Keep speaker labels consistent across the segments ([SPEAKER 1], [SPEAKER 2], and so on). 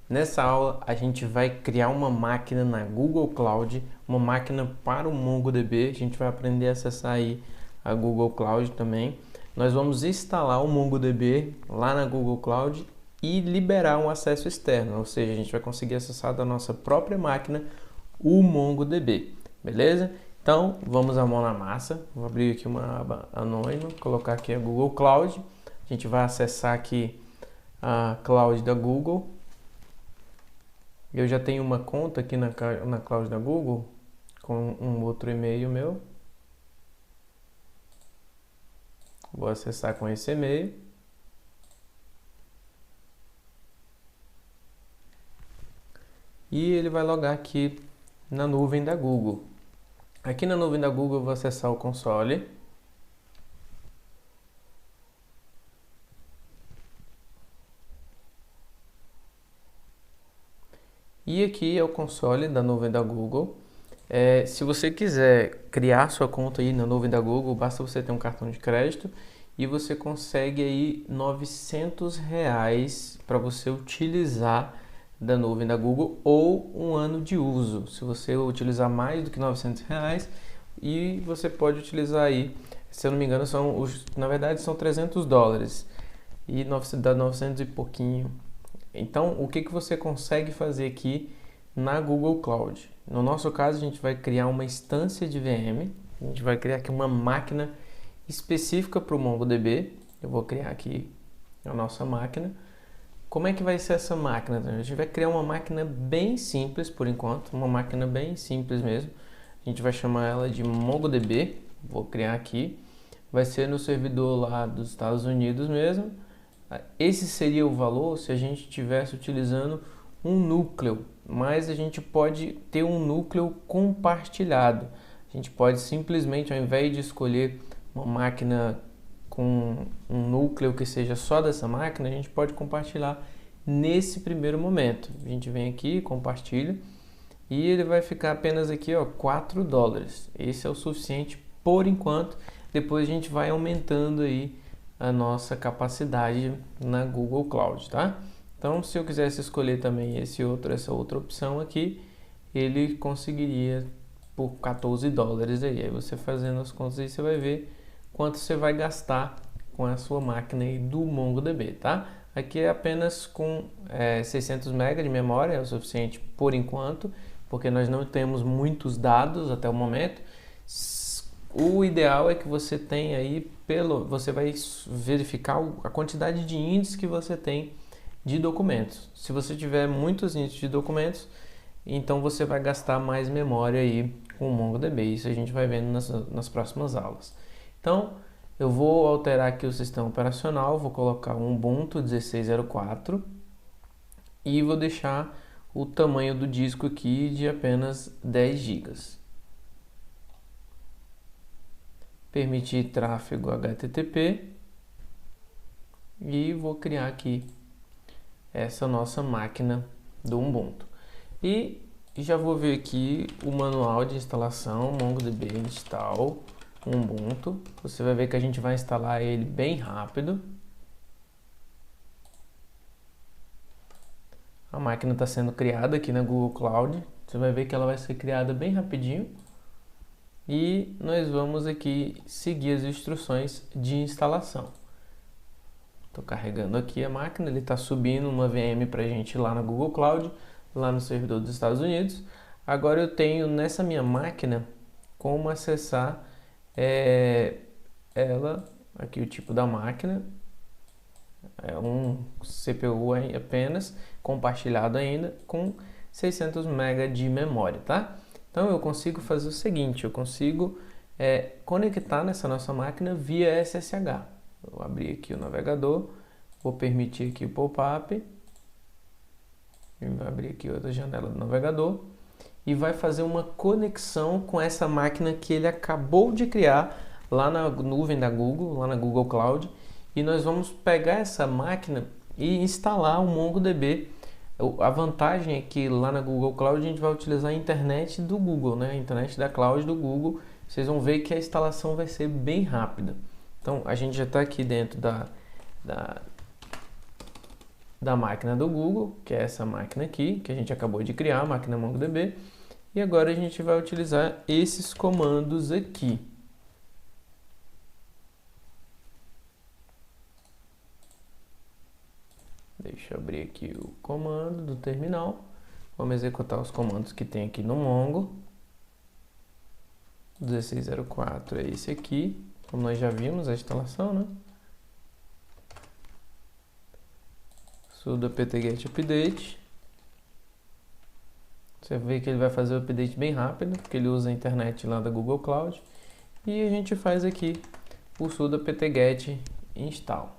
[SPEAKER 1] Nessa aula a gente vai criar uma máquina na Google Cloud, uma máquina para o MongoDB. A gente vai aprender a acessar aí a Google Cloud também. Nós vamos instalar o MongoDB lá na Google Cloud e liberar um acesso externo, ou seja, a gente vai conseguir acessar da nossa própria máquina o MongoDB, beleza? Então vamos a mão na massa. Vou abrir aqui uma aba anônima, colocar aqui a Google Cloud. A gente vai acessar aqui a Cloud da Google. Eu já tenho uma conta aqui na Cloud da Google com um outro e-mail meu. Vou acessar com esse e-mail. E ele vai logar aqui na nuvem da Google. Aqui na nuvem da Google eu vou acessar o console. E aqui é o console da nuvem da Google. Se você quiser criar sua conta aí na nuvem da Google, basta você ter um cartão de crédito e você consegue aí R$900 para você utilizar da nuvem da Google ou um ano de uso. Se você utilizar mais do que R$900 e você pode utilizar aí, se eu não me engano, na verdade são $300 e dá 900 e pouquinho. Então, o que você consegue fazer aqui na Google Cloud? No nosso caso, a gente vai criar uma instância de VM, a gente vai criar aqui uma máquina específica para o MongoDB. Eu vou criar aqui a nossa máquina. Como é que vai ser essa máquina? A gente vai criar uma máquina bem simples por enquanto, uma máquina bem simples mesmo. A gente vai chamar ela de MongoDB, vou criar aqui. Vai ser no servidor lá dos Estados Unidos mesmo. Esse seria o valor se a gente estivesse utilizando um núcleo, mas a gente pode ter um núcleo compartilhado. A gente pode simplesmente, ao invés de escolher uma máquina com um núcleo que seja só dessa máquina, a gente pode compartilhar nesse primeiro momento. A gente vem aqui, compartilha, e ele vai ficar apenas aqui, ó, $4. Esse é o suficiente por enquanto. Depois a gente vai aumentando aí a nossa capacidade na Google Cloud, tá? Então, se eu quisesse escolher também essa outra opção aqui, ele conseguiria por $14 aí você fazendo as contas aí, você vai ver quanto você vai gastar com a sua máquina aí do MongoDB, tá? Aqui é apenas com 600 MB de memória, é o suficiente por enquanto, porque nós não temos muitos dados até o momento. O ideal é que você tenha aí, você vai verificar a quantidade de índices que você tem de documentos. Se você tiver muitos índices de documentos, então você vai gastar mais memória aí com o MongoDB. Isso a gente vai vendo nas próximas aulas. Então, eu vou alterar aqui o sistema operacional, vou colocar um Ubuntu 16.04 e vou deixar o tamanho do disco aqui de apenas 10 GB. Permitir tráfego HTTP e vou criar aqui essa nossa máquina do Ubuntu. E já vou ver aqui o manual de instalação MongoDB install Ubuntu. Você vai ver que a gente vai instalar ele bem rápido. A máquina está sendo criada aqui na Google Cloud. Você vai ver que ela vai ser criada bem rapidinho. E nós vamos aqui seguir as instruções de instalação. Estou carregando aqui a máquina, ele está subindo uma VM para a gente lá na Google Cloud, lá no servidor dos Estados Unidos. Agora eu tenho nessa minha máquina como acessar ela, aqui o tipo da máquina, é um CPU apenas, compartilhado ainda, com 600 MB de memória, tá? Então eu consigo fazer o seguinte, eu consigo conectar nessa nossa máquina via SSH. Vou abrir aqui o navegador, vou permitir aqui o pop-up, vou abrir aqui outra janela do navegador e vai fazer uma conexão com essa máquina que ele acabou de criar lá na nuvem da Google, lá na Google Cloud, e nós vamos pegar essa máquina e instalar o MongoDB. A vantagem é que lá na Google Cloud a gente vai utilizar a internet do Google, né? A internet da Cloud do Google. Vocês vão ver que a instalação vai ser bem rápida. Então a gente já está aqui dentro da máquina do Google, que é essa máquina aqui, que a gente acabou de criar, a máquina MongoDB. E agora a gente vai utilizar esses comandos aqui. Deixa eu abrir aqui o comando do terminal. Vamos executar os comandos que tem aqui no Mongo. 1604 é esse aqui, como nós já vimos a instalação, né? Sudo apt-get update. Você vê que ele vai fazer o update bem rápido, porque ele usa a internet lá da Google Cloud. E a gente faz aqui o sudo apt-get install.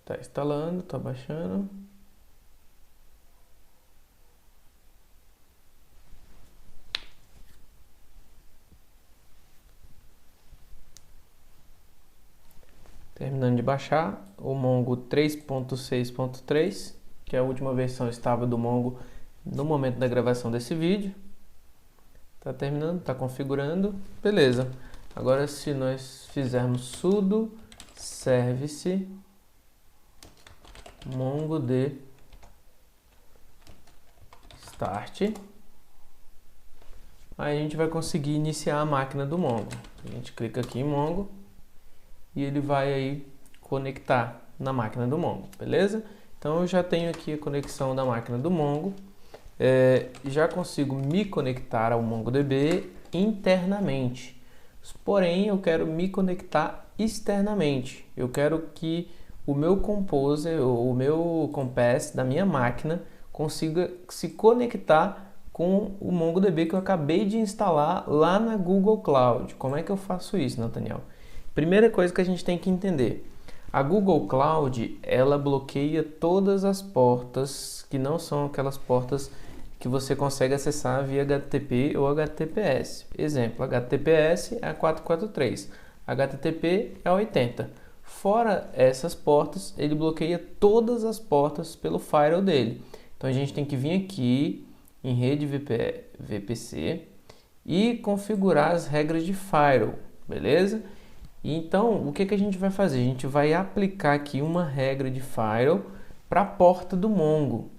[SPEAKER 1] Está instalando, está baixando. Terminando de baixar o Mongo 3.6.3, que é a última versão estável do Mongo no momento da gravação desse vídeo. Está terminando, está configurando, beleza. Agora se nós fizermos sudo service mongod start, aí a gente vai conseguir iniciar a máquina do Mongo. A gente clica aqui em Mongo e ele vai aí conectar na máquina do Mongo, beleza? Então eu já tenho aqui a conexão da máquina do Mongo, já consigo me conectar ao MongoDB internamente, porém eu quero me conectar externamente. Eu quero que o meu Composer ou o meu Compass da minha máquina consiga se conectar com o MongoDB que eu acabei de instalar lá na Google Cloud. Como é que eu faço isso, Nathaniel? Primeira coisa que a gente tem que entender, a Google Cloud, ela bloqueia todas as portas que não são aquelas portas que você consegue acessar via HTTP ou HTTPS. Exemplo, HTTPS é a 443, HTTP é a 80. Fora essas portas, ele bloqueia todas as portas pelo firewall dele. Então a gente tem que vir aqui em rede VPC e configurar as regras de firewall, beleza? Então, o que a gente vai fazer? A gente vai aplicar aqui uma regra de firewall para a porta do Mongo.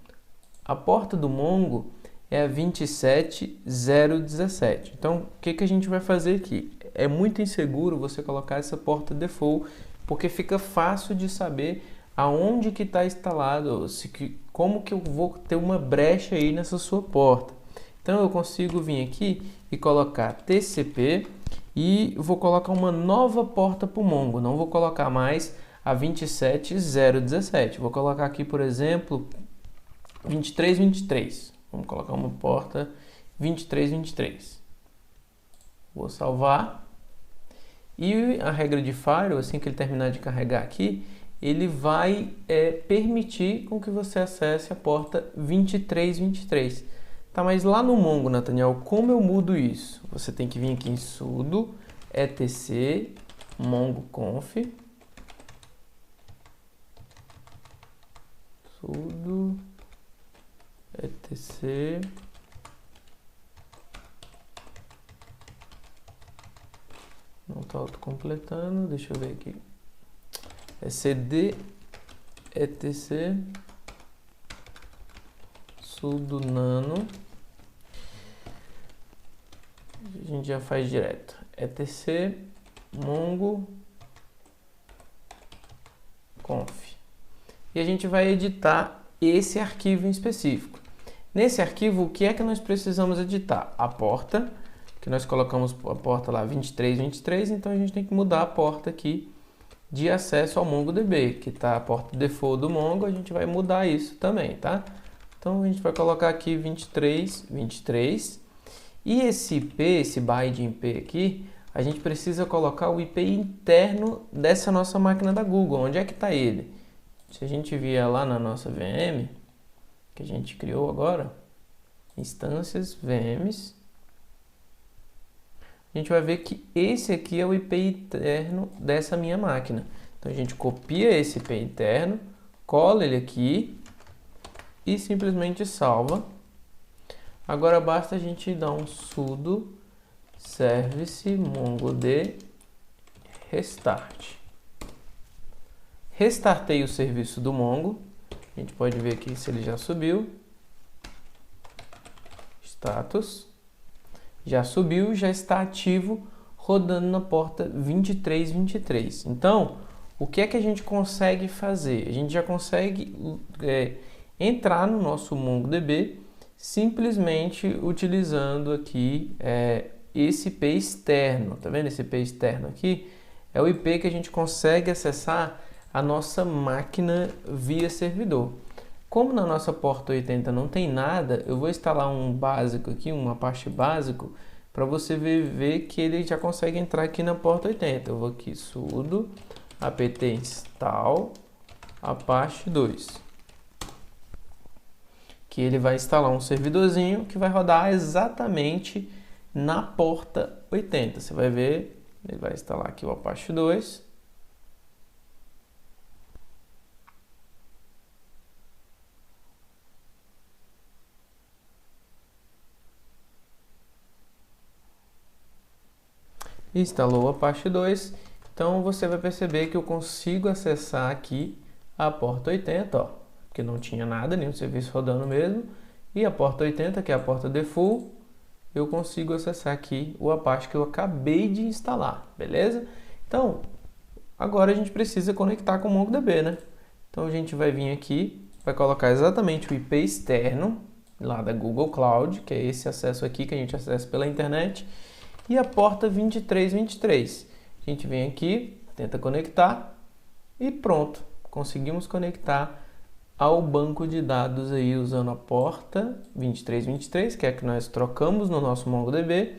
[SPEAKER 1] A porta do Mongo é a 27017. Então, o que a gente vai fazer aqui? É muito inseguro você colocar essa porta default, porque fica fácil de saber aonde que está instalado, como que eu vou ter uma brecha aí nessa sua porta. Então, eu consigo vir aqui e colocar TCP e vou colocar uma nova porta para o Mongo. Não vou colocar mais a 27017. Vou colocar aqui, por exemplo, 2323. Vamos colocar uma porta 2323. Vou salvar. E a regra de firewall, assim que ele terminar de carregar aqui, ele vai permitir com que você acesse a porta 2323. Tá, mas lá no Mongo, Nathaniel, como eu mudo isso? Você tem que vir aqui em sudo etc mongoconf sudo etc não está autocompletando, deixa eu ver aqui, é cd etc sudo nano, a gente já faz direto, etc mongo conf, e a gente vai editar esse arquivo em específico. Nesse arquivo, o que é que nós precisamos editar? A porta, que nós colocamos a porta lá 2323, então a gente tem que mudar a porta aqui de acesso ao MongoDB, que está a porta default do Mongo, a gente vai mudar isso também, tá? Então a gente vai colocar aqui 2323. E esse IP, esse byte IP aqui, a gente precisa colocar o IP interno dessa nossa máquina da Google. Onde é que está ele? Se a gente vier lá na nossa VM, que a gente criou agora, instâncias, VMs, a gente vai ver que esse aqui é o IP interno dessa minha máquina. Então a gente copia esse IP interno, cola ele aqui e simplesmente salva. Agora basta a gente dar um sudo service mongod restart. Restartei o serviço do Mongo. A gente pode ver aqui se ele já subiu. Status. Já subiu, já está ativo, rodando na porta 2323. Então, o que é que a gente consegue fazer? A gente já consegue entrar no nosso MongoDB simplesmente utilizando aqui esse IP externo. Tá vendo esse IP externo aqui? É o IP que a gente consegue acessar a nossa máquina via servidor. Como na nossa porta 80 não tem nada, eu vou instalar um básico aqui, uma Apache básico, para você ver que ele já consegue entrar aqui na porta 80. Eu vou aqui sudo apt install Apache 2. Que ele vai instalar um servidorzinho que vai rodar exatamente na porta 80. Você vai ver, ele vai instalar aqui o Apache 2. Instalou o Apache 2, então você vai perceber que eu consigo acessar aqui a porta 80, ó, porque não tinha nada, nenhum serviço rodando mesmo, e a porta 80, que é a porta default, eu consigo acessar aqui o Apache que eu acabei de instalar, beleza? Então, agora a gente precisa conectar com o MongoDB, né? Então a gente vai vir aqui, vai colocar exatamente o IP externo, lá da Google Cloud, que é esse acesso aqui que a gente acessa pela internet, e a porta 2323. A gente vem aqui, tenta conectar e pronto. Conseguimos conectar ao banco de dados aí usando a porta 2323, que é a que nós trocamos no nosso MongoDB,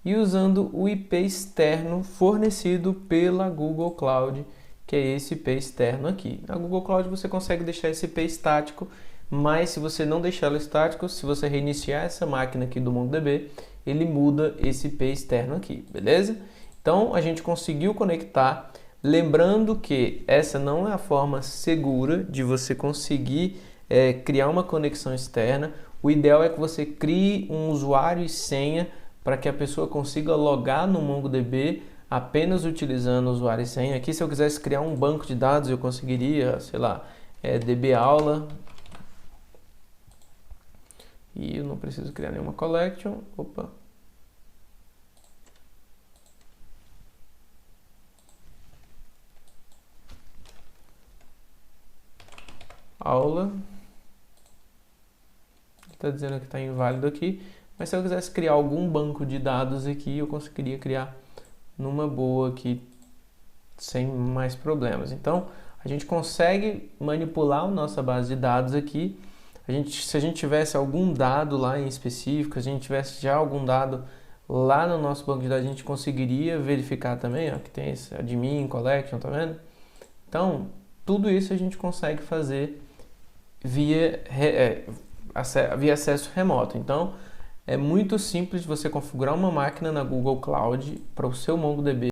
[SPEAKER 1] e usando o IP externo fornecido pela Google Cloud, que é esse IP externo aqui. Na Google Cloud você consegue deixar esse IP estático, mas se você não deixá-lo estático, se você reiniciar essa máquina aqui do MongoDB, ele muda esse IP externo aqui, beleza? Então a gente conseguiu conectar, lembrando que essa não é a forma segura de você conseguir criar uma conexão externa. O ideal é que você crie um usuário e senha para que a pessoa consiga logar no MongoDB apenas utilizando o usuário e senha. Aqui, se eu quisesse criar um banco de dados, eu conseguiria, sei lá, dbaula. E eu não preciso criar nenhuma collection. Opa. Aula. Está dizendo que está inválido aqui. Mas se eu quisesse criar algum banco de dados aqui, eu conseguiria criar numa boa aqui, sem mais problemas. Então, a gente consegue manipular a nossa base de dados aqui. Se a gente tivesse algum dado lá em específico, se a gente tivesse já algum dado lá no nosso banco de dados, a gente conseguiria verificar também, ó, que tem esse admin, collection, tá vendo? Então, tudo isso a gente consegue fazer via acesso remoto. Então, é muito simples você configurar uma máquina na Google Cloud para o seu MongoDB.